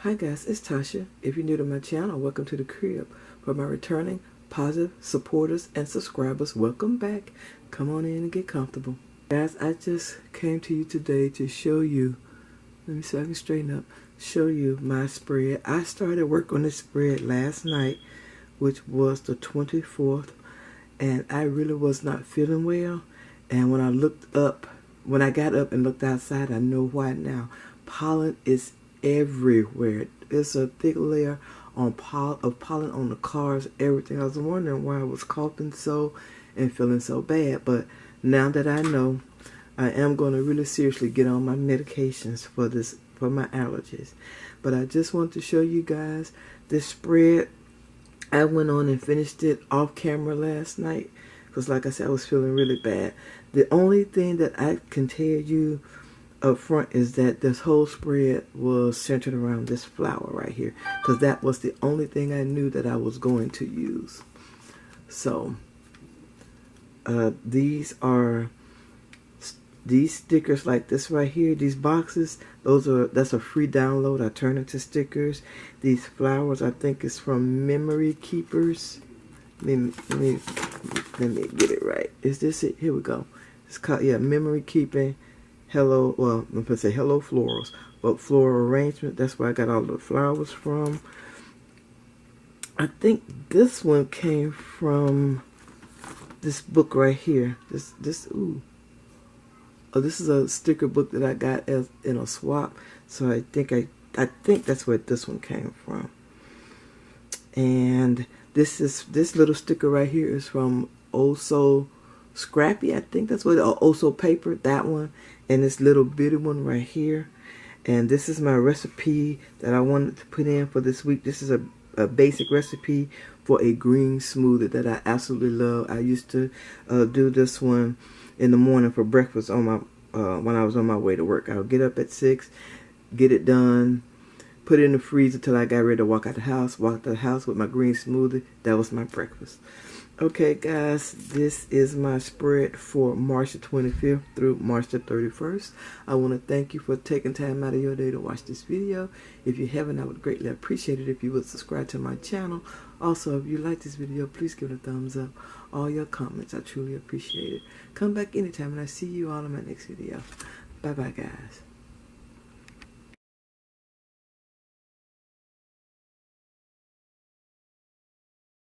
Hi guys, it's Tasha. If you're new to my channel, welcome to the crib. For my returning positive supporters and subscribers, welcome back. Come on in and get comfortable. Guys, I just came to you today to show you, let me see if I can straighten up, show you my spread. I started work on this spread last night, which was the 24th, and I really was not feeling well. And when I got up and looked outside, I know why now. Pollen is everywhere. It's a thick layer of pollen on the cars, everything. I was wondering why I was coughing so and feeling so bad, but now that I know, I am going to really seriously get on my medications for my allergies. But I just want to show you guys this spread. I went on and finished it off camera last night because, like I said, I was feeling really bad. The only thing that I can tell you up front is that this whole spread was centered around this flower right here, because that was the only thing I knew that I was going to use. So these stickers like this right here, these boxes, that's a free download. I turn into stickers. These flowers, I think, is from Memory Keepers. Let me get it right. Is this it? Here we go. It's called, yeah, Memory Keeping. Hello, well, I'm gonna say Hello Florals, but floral arrangement. That's where I got all the flowers from. I think this one came from this book right here. Ooh. Oh, this is a sticker book that I got in a swap. So I think that's where this one came from. And this little sticker right here is from Oh So Scrappy. I think that's what Oh So Paper, that one. And this little bitty one right here. And this is my recipe that I wanted to put in for this week. This is a basic recipe for a green smoothie that I absolutely love. I used to do this one in the morning for breakfast on my when I was on my way to work. I would get up at 6, get it done, put it in the freezer till I got ready to walk out the house. Walk out the house with my green smoothie. That was my breakfast. Okay, guys, this is my spread for March the 25th through March the 31st. I want to thank you for taking time out of your day to watch this video. If you haven't, I would greatly appreciate it if you would subscribe to my channel. Also, if you like this video, please give it a thumbs up. All your comments, I truly appreciate it. Come back anytime, and I see you all in my next video. Bye-bye, guys.